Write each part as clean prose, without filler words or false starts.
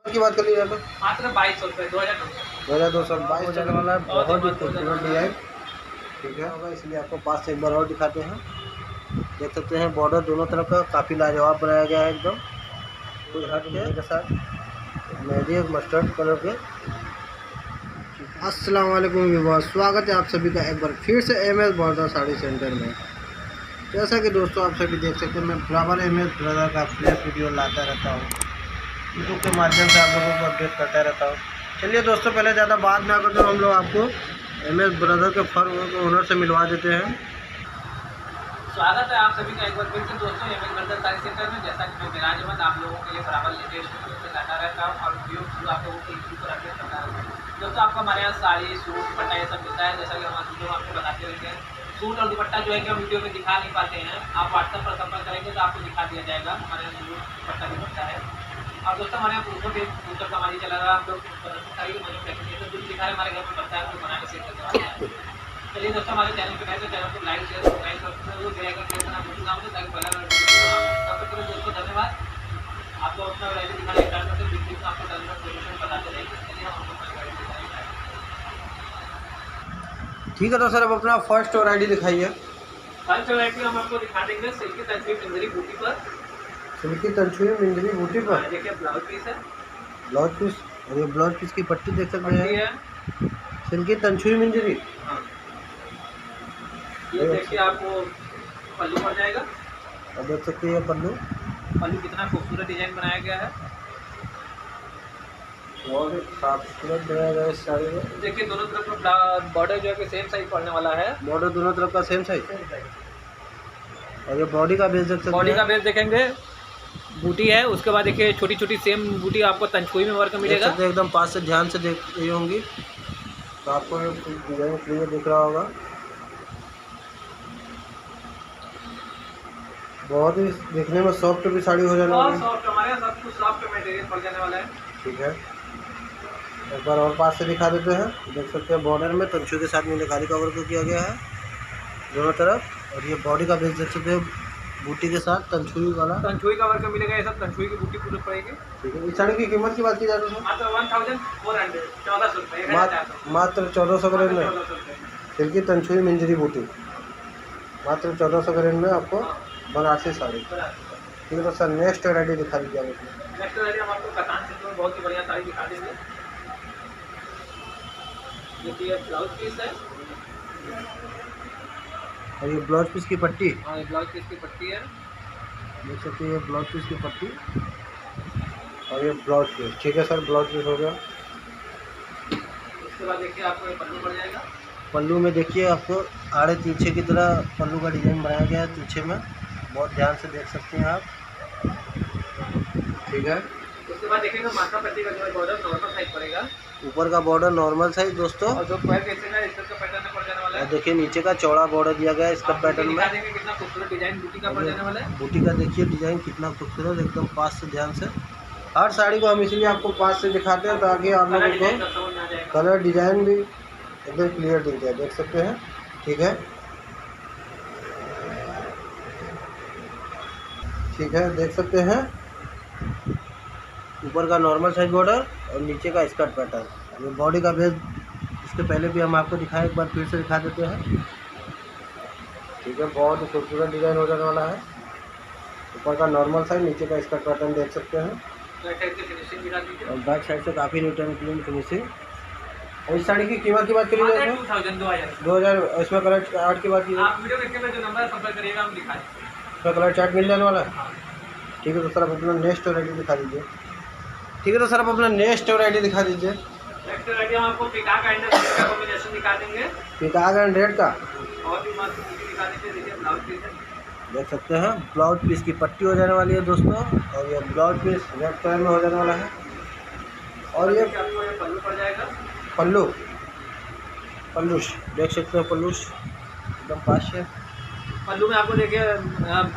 की बात कर लीजिए मात्र 2200 रुपये, 2222 जाने वाला है। बहुत ही खूबसूरत डिजाइन। ठीक है होगा, इसलिए आपको पास से एक बार और दिखाते हैं। देख सकते हैं बॉर्डर दोनों तरफ का काफ़ी लाजवाब बनाया गया है एकदम कोई हट के साथ मेहंदी और मस्टर्ड कलर के। अस्सलाम वालेकुम व्यूअर्स, स्वागत है आप सभी का एक बार फिर से MS बॉर्डर साड़ी सेंटर में। जैसा कि दोस्तों आप सभी देख सकते हैं, मैं बराबर MS ब्रदर का फ्रेश वीडियो लाता रहता हूँ, यूट्यूब के माध्यम से आप लोगों को अपडेट करता रहता हूँ। चलिए दोस्तों, पहले ज़्यादा बात ना करते हम लोग आपको MS ब्रदर के फर्म ओनर से मिलवा देते हैं। स्वागत है आप सभी का एक बार फिर से दोस्तों MS ब्रदर साड़ी सेंटर में। जैसा कि मैं विराजमान आप लोगों के लिए बराबर लेटेस्ट वीडियो लाता रहता हूँ और वीडियो आप लोगों के यूट्यूब पर अपडेट करता रहता हूँ। दोस्तों आपको हमारे यहाँ साड़ी, सूट, दुपट्टा ये सब मिलता है। जैसा कि हमारे वीडियो में आपको बताते रहते हैं। सूट और दुपट्टा जो है कि हम वीडियो में दिखा नहीं पाते हैं, आप व्हाट्सएप पर संपर्क करेंगे तो आपको दिखा दिया जाएगा। हमारे यहाँ सूट, दुपट्टा भी बनता है। और दोस्तों हमारे यहाँ पूछो भी पूछो का हमारी चला रहा है। हम लोग जो दिखा रहे हमारे घर पर बनता है, हम लोग बना के सेल करते हैं। चलिए दोस्तों, हमारे चैनल पे नए तो चैनल को लाइक शेयर सब्सक्राइब ताकि पहला दोस्तों धन्यवाद। आपको अपना वैरायटी दिखाने स्टार्ट करते हैं, बिल्कुल आपको बताते रहेंगे। चलिए हम आपको ठीक है तो सर अब अपना फर्स्ट वैरायटी दिखाइए। फर्स्ट वैरायटी हम आपको दिखा देंगे सिल्की तंचुई मिंजरी बूटी पर। सिल्की तंचुई मिंजरी बूटी पर देखिए ब्लाउज पीस है। ब्लाउज पीस, और ये ब्लाउज पीस की पट्टी देख सकते हैं। सिल्की तंचुई मिंजरी। हाँ। ये देखिए आपको पल्लू पड़ जाएगा। और देख सकते हैं पल्लू कितना खूबसूरत डिजाइन बनाया गया है। बहुत खूबसूरत बनाया गया इस साड़ी में। देखिए दोनों तरफ का बॉर्डर जो है कि सेम साइज पड़ने वाला है। बॉर्डर दोनों तरफ का सेम साइज। और ये बॉडी का बेस देख सकते हैं। बॉडी का बेस देखेंगे, बूटी है। उसके बाद देखिए छोटी छोटी सेम बूटी आपको तंचुई में वर्क मिलेगा। एकदम पास से ध्यान से देख रही होंगी तो आपको डिजाइन क्लियर दिख रहा होगा। बहुत ही देखने में सॉफ्ट भी साड़ी हो जाने वाली है। सॉफ्ट, हमारे यहाँ सब कुछ सॉफ्ट मटेरियल पड़ जाने वाला है। ठीक है, एक बार और पास से दिखा देते हैं। देख सकते हैं बॉर्डर में तंचुई के साथ मीनाकारी का वर्क किया गया है दोनों तरफ। और ये बॉडी का बेस देख सकते हैं बूटी के साथ तंचुई वाला। तंचुई का वर्क मिलेगा, ये सब तंचुई की बूटी पूरी पड़ेगी। ठीक है, इस साड़ी की कीमत की बात की जाए तो मात्र 1400, 1400 रुपये, मात्र 1400 के रेंज में सिल्की तंचुई मिंजरी बूटी मात्र 1400 के रेंज में आपको बनारसी साड़ी। ठीक है तो सर नेक्स्ट वैरायटी दिखा दीजिए। नेक्स्ट वैरायटी हम आपको कतान सिल्क में बहुत ही बढ़िया साड़ी दिखा देंगे। देखिए ब्लाउज पीस है। और ये ब्लाउज पीस की पट्टी। हाँ, ये ब्लाउज पीस की पट्टी है। देख सकते हैं ये ब्लाउज पीस की पट्टी और ये ब्लाउज पीस। ठीक है सर, ब्लाउज पीस हो गया। उसके बाद देखिए आपको ये पल्लू पड़ जाएगा। पल्लू में देखिए आपको आड़े तीछे की तरह पल्लू का डिजाइन बनाया गया है तीछे में, बहुत ध्यान से देख सकते हैं आप। ठीक है, उसके बाद देखिएगा माथा पट्टी का जो है बॉर्डर नॉर्मल साइज पड़ेगा। ऊपर का बॉर्डर नॉर्मल साइज दोस्तों, और जो पैर कैसे है इस तरह का पैटर्न पड़ जाने वाला है। और देखिए नीचे का चौड़ा बॉर्डर दिया गया है इसका पैटर्न में। देखेंगे कितना खूबसूरत डिजाइन बूटी का पड़ जाने वाला है। बूटी का देखिए डिजाइन कितना खूबसूरत, एकदम पास से ध्यान से। हर साड़ी को हम इसलिए आपको पास से दिखाते हैं ताकि आप लोगों को कलर डिजाइन भी एकदम क्लियर दिख जाए। देख सकते हैं। ठीक है, ठीक है, देख सकते हैं ऊपर का नॉर्मल साइज बॉर्डर और नीचे का स्कर्ट पैटर्न। ये बॉडी का बेस इसके पहले भी हम आपको दिखाए, एक बार फिर से दिखा देते हैं। ठीक है, बहुत ही खूबसूरत डिज़ाइन हो जाने वाला है। ऊपर का नॉर्मल साइज, नीचे का स्कर्ट पैटर्न देख सकते हैं। और बैक साइड से काफ़ी नीट एंड क्लीन फिनिशिंग। और इस साड़ी की कीमत की बात करिए 2000। इसमें कलर चार्ट की बात की आप वीडियो देखने में जो नंबर संपर्क करिएगा हम दिखाएं। इसमें कलर चार्ट मिल जाने वाला है। ठीक है तो सर आप अपना नेक्स्ट वैरायटी दिखा दीजिए। ठीक है तो सर आप अपना नेक्स्ट वैरायटी दिखा दीजिए। नेक्स्ट वैरायटी हम आपको पिकाक एंड रेड का कॉम्बिनेशन दिखा देंगे। पिकाक एंड रेड का बहुत ही मस्त दिखा देंगे। देखिए ब्लाउज पीस है। देख सकते हैं ब्लाउज पीस की पट्टी हो जाने वाली है दोस्तों, और ये ब्लाउज पीस रेड कलर में हो जाने वाला है। और ये पल्लू पड़ जाएगा। पल्लूश देख सकते हैं, पल्लूश एकदम पास है। पल्लू में आपको देखिए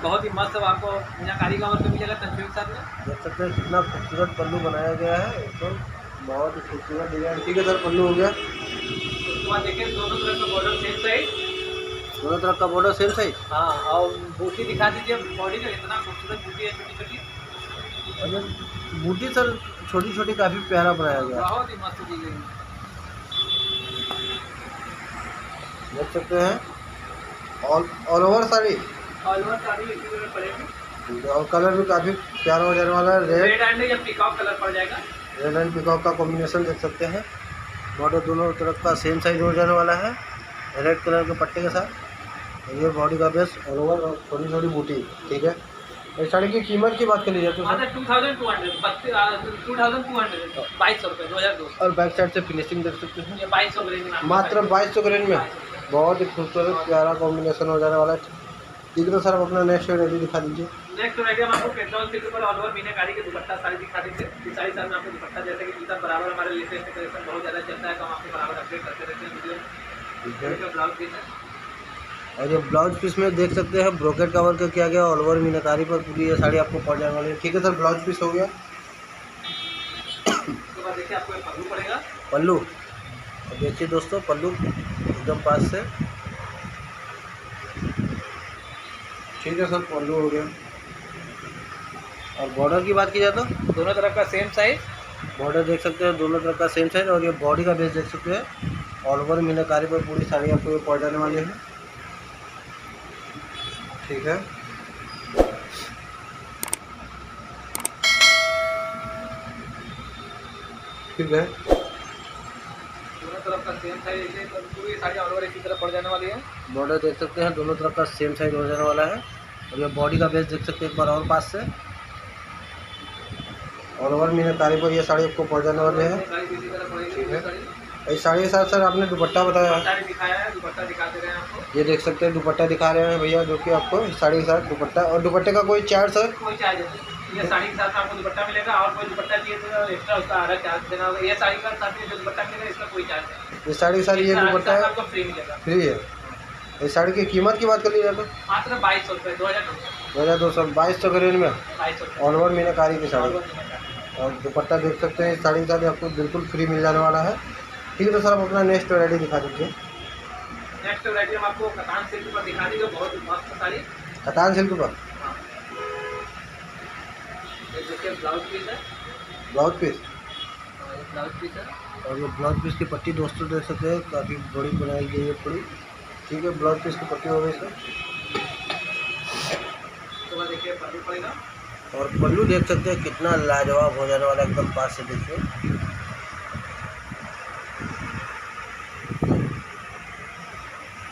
बहुत ही मस्त आपको मीनाकारी का वर्क मिलेगा तंचुई के साथ में। देख सकते हैं कितना खूबसूरत पल्लू बनाया गया है, एकदम बहुत ही खूबसूरत डिजाइन। ठीक है सर, पल्लू हो गया। उसके बाद देखिए दोनों तरफ का बॉर्डर सेम साइज। दोनों तरफ का बॉर्डर सेम साइज। हाँ, और बूटी दिखा दीजिए बॉडी का, इतना खूबसूरत बूटी है छोटी छोटी। और ये बूटी सर छोटी छोटी काफ़ी प्यारा बनाया गया है। बहुत ही मस्त दी गई। देख सकते हैं all over sari, all over sari इसी कलर पड़ेगी। और कलर भी काफ़ी प्यारा हो जाने वाला है। रेड एंड या पीकॉक कलर पड़ जाएगा। रेड एंड पीकॉक का कॉम्बिनेशन देख सकते हैं। बॉर्डर दोनों तरफ का सेम साइज हो जाने वाला है रेड कलर के पट्टे के साथ। और ये बॉडी का बेस ऑल ओवर और छोटी छोटी बूटी। ठीक है, इस साड़ी की कीमत की बात कर लीजिए तो सर 2200 2200 रुपये 2200। और बैक साइड से फिनिशिंग देख सकते हैं ये 2200 रेंज में मात्र 2200 के रेंज में। बहुत ही खूबसूरत प्यारा कॉम्बिनेशन हो जाने वाला है। ठीक है, तो सर आप अपना नेक्स्ट रेडी दिखा दीजिए। नेक्स्ट आइडिया हम आपको पेट्रोल सिल्क पर ऑल ओवर मीनाकारी के दुपट्टा साड़ी दिखा देंगे। इस साड़ी साल में आपको दुपट्टा जैसे कि जूता बराबर हमारे लेटेस्ट कलेक्शन बहुत ज़्यादा चलता है, तो हम आपको बराबर अपडेट करते रहते हैं वीडियो। ठीक है, ब्लाउज पीस है और ये ब्लाउज पीस में देख सकते हैं ब्रोकेट का वर्क किया गया ऑल ओवर मीनाकारी पर पूरी ये साड़ी आपको पड़ जाने वाली है। ठीक है सर, ब्लाउज पीस हो गया। उसके बाद देखिए आपको पल्लू पड़ेगा। पल्लू, और देखिए दोस्तों पल्लू एकदम पास से। ठीक है सर, पल्लू हो गया। और बॉर्डर की बात की जाए तो दोनों तरफ का सेम साइज। बॉर्डर देख सकते हैं दोनों तरफ का सेम साइज। और ये बॉडी का बेस देख सकते हैं ऑल ओवर मीनाकारी पर पूरी साड़ी आपको ये पड़ जाने वाली है। ठीक है, ठीक है, दोनों तरफ का सेम साइज, पूरी साड़ी ऑल ओवर इसी तरह पड़ जाने वाली है। बॉर्डर देख सकते हैं दोनों तरफ का सेम साइज हो जाने वाला है। और ये बॉडी का बेस देख सकते हैं एक बार और पास से। ऑल ओवर मीनाकारी पर ये साड़ी आपको पड़ जाने वाली है। साड़ी इसी तरह पड़ेगी। ठीक है। साड़ी इस साड़ी के साथ सर आपने दुपट्टा बताया है, साड़ी दिखाया है, दुपट्टा दिखा दे रहे हैं आपको। ये देख सकते हैं दुपट्टा दिखा रहे हैं भैया, जो कि आपको इस साड़ी के साथ दुपट्टा और दुपट्टे का कोई चार्ज सर कोई चार्ज नहीं, ये साड़ी के साथ आपको दुपट्टा मिलेगा। और कोई दुपट्टा चाहिए तो एक्स्ट्रा उसका अलग चार्ज देना होगा। ये साड़ी का साथ में जो दुपट्टा मिलेगा इसका कोई चार्ज नहीं। इस साड़ी के साथ ये दुपट्टा है आपको फ्री मिलेगा। फ्री है। इस साड़ी की कीमत की बात कर लीजिए तो मात्र 2200 रुपये 2200 2200 के रेंज में 2200 ऑल ओवर मीनाकारी की साड़ी। और दुपट्टा देख सकते हैं इस साड़ी के साथ आपको बिल्कुल फ्री मिल जाने वाला है। ठीक है, तो सर आप अपना नेक्स्ट वैरायटी दिखा दीजिए। नेक्स्ट वैरायटी हम आपको कतान सिल्क पर दिखा देंगे, बहुत ही मस्त साड़ी। कतान सिल्क पर ये देखिए ब्लाउज पीस है। ब्लाउज पीस, ब्लाउज पीस है। और ये ब्लाउज पीस की पट्टी दोस्तों देख सकते हैं काफ़ी बड़ी बनाई गई है पूरी। ठीक है, ब्लाउज पीस की पट्टी हो गई सर। उसके बाद देखिए पल्लू पड़ेगा। और पल्लू देख सकते हैं कितना लाजवाब हो जाने वाला है, एकदम पास से देखिए।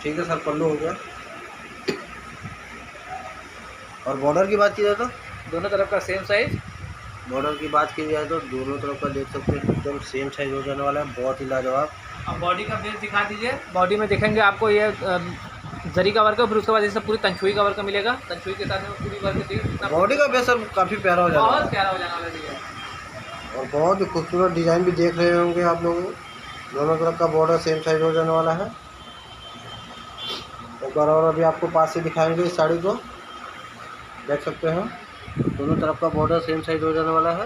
ठीक है सर, पल्लू हो गया। और बॉर्डर की बात की जाए तो दोनों तरफ का सेम साइज। बॉर्डर की बात की जाए तो दोनों तरफ का देख सकते हैं एकदम सेम साइज हो जाने वाला है, बहुत ही लाजवाब। अब बॉडी का बेस दिखा दीजिए। बॉडी में देखेंगे आपको ये जरी का वर्क है, फिर उसके बाद जैसे पूरी तंचुई का वर्क मिलेगा। तंचुई के साथ में पूरी वर्क देखिए बॉडी का बेस काफ़ी प्यारा हो जाने वाला बहुत है। प्यारा हो जाने वाला है। और बहुत ही खूबसूरत डिज़ाइन भी देख रहे होंगे आप लोग। दोनों तरफ का बॉर्डर सेम साइज हो जाने वाला है। एक बार और अभी आपको पास से दिखाएंगे इस साड़ी को। देख सकते हैं दोनों तरफ का बॉर्डर सेम साइज हो जाने वाला है।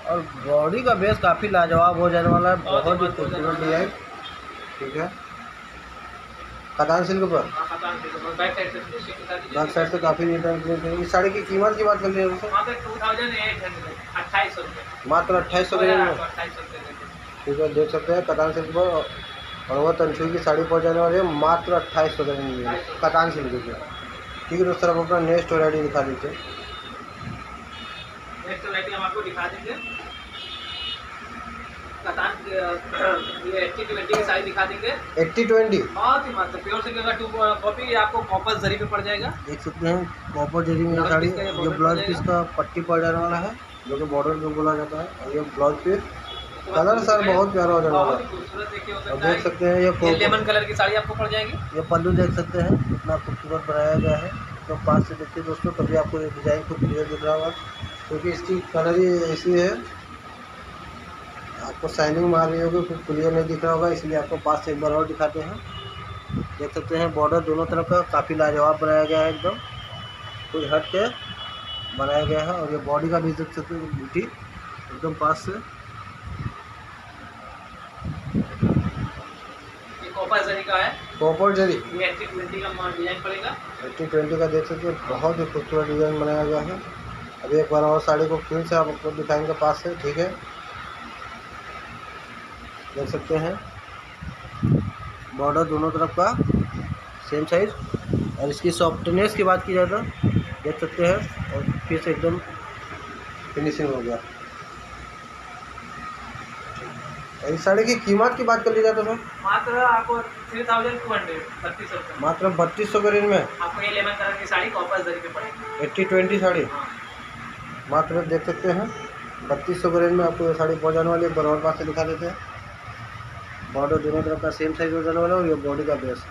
और बॉडी का बेस काफ़ी लाजवाब हो जाने वाला है, बहुत ही खूबसूरत डिजाइन। ठीक है, कतान सिल्क पर बैक साइड से काफ़ी नीट एंड क्लीन है। इस साड़ी की कीमत की बात कर लीजिए दोस्तों मात्र 2800 रुपये। मात्र 2800 के रेंज में। 2800 रुपये। ठीक है, देख सकते हैं कतान सिल्क पर और वो तंचुई की साड़ी पड़ जाने वाली है मात्र 2800 के रेंज में कतान सिल्क की। ठीक है दोस्तों, आप अपना नेक्स्ट वैरायटी दिखा दीजिए। नेक्स्ट वैरायटी हम आपको दिखा देंगे कतान ये 80-20 की साड़ी दिखा देंगे। 80-20 बहुत ही मस्त प्योर सिल्क का 2 कॉपी आपको कॉपर जरी पे पड़ जाएगा। देख सकते हैं कॉपर जरी में ये साड़ी। ये ब्लाउज पीस का पट्टी पड़ जाने वाला है, जो कि बॉर्डर जो बोला जाता है। और ये ब्लाउज पीस कलर सर बहुत प्यारा हो जाने वाला बहुत है। ही खूबसूरत देखिए हो और सकता देख सकते हैं है। ये लेमन कलर की साड़ी आपको पड़ जाएगी। ये पल्लू देख सकते हैं कितना खूबसूरत बनाया गया है। तो पास से देखिए दोस्तों, तभी आपको ये डिज़ाइन खूब क्लियर दिख रहा होगा, क्योंकि इसकी कलर ही ऐसी है, आपको शाइनिंग मार रही होगी, खूब क्लियर नहीं दिख रहा होगा, इसलिए आपको पास से एक बार और दिखाते हैं। देख सकते हैं बॉर्डर दोनों तरफ का काफ़ी लाजवाब बनाया गया है, एकदम कुछ हट के बनाया गया है। और ये बॉडी का भी देख सकते हैं बूटी एकदम पास से। कॉपर जरी का है, कॉपर जरी। ये 80-20 का डिजाइन पड़ेगा। 80-20 का देख सकते हैं, बहुत ही खूबसूरत डिज़ाइन बनाया गया है। अभी एक बार और साड़ी को फिर से आपको दिखाएंगे पास से, ठीक है। देख सकते हैं बॉर्डर दोनों तरफ का सेम साइज, और इसकी सॉफ्टनेस की बात की जाए तो देख सकते हैं, और फिर से एकदम फिनिशिंग हो गया। इस साड़ी की कीमत की बात कर ली जाए तो सर मात्र आपको 3200, 3200 रुपये। मात्र 3200 के रेंज में आपको ये लेमन कलर की साड़ी कॉपर जरी पे पड़ेगी। 80-20 साड़ी हाँ। मात्र देख सकते हैं 3200 के रेंज में आपको ये साड़ी पहुँच जाने वाली है। एक बार और पास से दिखा देते हैं, बॉर्डर दोनों तरफ का सेम साइज हो जाने वाला है, और ये बॉडी का बेस।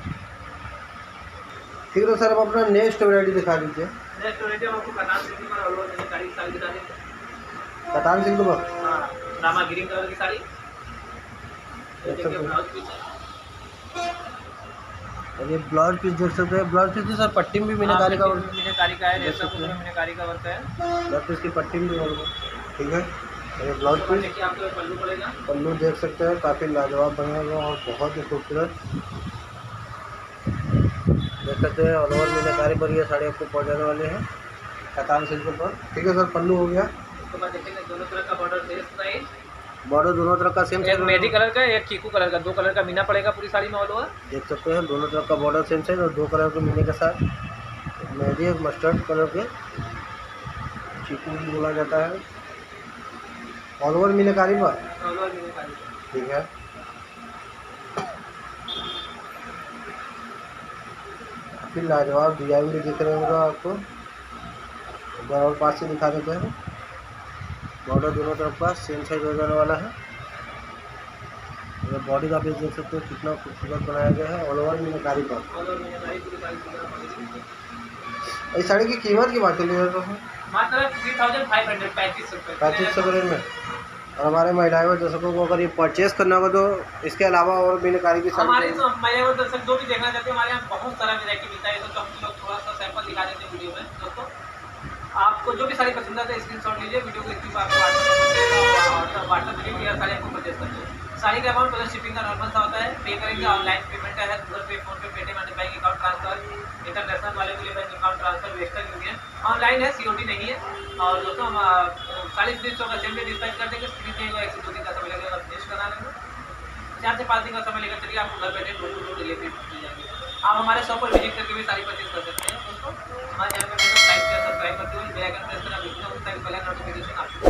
ठीक है, तो सर अब अपना नेक्स्ट वैरायटी दिखा दीजिए। नेक्स्ट वैरायटी आपको कतान सिल्क में और लोग साड़ी दिखा देंगे। कतान सिल्क में हाँ, रामा ग्रीन कलर की साड़ी। देख सकते हैं, ब्लाउज पीस है। और ये ब्लाउज पीस देख सकते हैं। ब्लाउज पीस की सर पट्टी में भी मीनाकारी का वर्क, मीनाकारी का है, रेशम में मीनाकारी का वर्क है। ब्लाउज पीस की पट्टी में भी वर्क है, ठीक है। और ये ब्लाउज पीस, देखिए आपको पल्लू पड़ेगा। पल्लू देख सकते हैं, काफ़ी लाजवाब बना हुआ और बहुत ही खूबसूरत देख सकते हैं। ऑल ओवर मीनाकारी पर ये साड़ी आपको पहुँचाने वाले हैं कतान सिल्क पर, ठीक है सर। पल्लू हो गया। उसके बाद देखेंगे दोनों तरफ का बॉर्डर सेम साइज, बॉर्डर दोनों तरफ का सेम एक साइज, मेहंदी कलर का, एक चीकू कलर का, 2 कलर का मीना पड़ेगा पूरी साड़ी में ऑल ओवर। देख सकते हैं दोनों तरफ का बॉर्डर सेम साइज, और 2 कलर के मीने के साथ मेहंदी, एक मस्टर्ड कलर के चीकू भी बोला जाता है। ऑल ओवर मीनाकारी पर, ऑल ओवर मीनाकारी। ठीक है। काफ़ी लाजवाब डिजाइन भी दिख रहे होगा आपको। एक बार और पास से दिखा देते हैं, बॉर्डर दोनों तरफ का सेम साइज हो जाने वाला है। बॉडी का पीस देख सकते हैं कितना खूबसूरत बनाया गया है, ऑल ओवर मीनाकारी पर। ऑल ओवर मीनाकारी पूरी साड़ी सीधा। इस साड़ी की कीमत की बात कर लीजिए तो मात्र 3500, 3500 रुपये। 3500 के रेंज में। और हमारे महिलाएं व दर्शकों को अगर ये परचेस करना हो तो इसके अलावा और मीनाकारी की हमारे साड़ी, तो महिला दर्शक जो भी देखना चाहते हैं, हमारे यहाँ बहुत सारा वेरायटी मिलता है। तो हम लोग थोड़ा सा सैंपल दिखा देते हैं वीडियो में। दोस्तों आपको जो भी साड़ी पसंद आता है स्क्रीनशॉट लीजिए, वीडियो को स्क्रीन पर आपको व्हाट्सएप वीडियो या साड़ी आपको परचेस करते हैं। साड़ी का अमाउंट प्लस शिपिंग का नॉर्मल सा होता है। पे करेंगे, ऑनलाइन पेमेंट है, गूगल पे, फोन पे, Paytm, bank account transfer, international वाले के लिए bank account transfer, western union. Online है, सीओडी नहीं है। और दोस्तों हम 40-30 का सेम डे डिस्पैच कर देंगे। फ्री देगा, 1 से 2 दिन का समय लगेगा फिनिश कराने में। 4 से 5 दिन का समय लेकर चलिए, आपको घर बैठे डोर टू डोर डिलीवरी मिल जाएगी। आप हमारे शॉप पर विजिट करके भी साड़ी परचेज कर सकते हैं। दोस्तों हमारे चैनल पर लाइक शेयर सब्सक्राइब करते हुए बेल आइकन प्रेस करना बिल्कुल, ताकि बेल आइकन नोटिफिकेशन आपको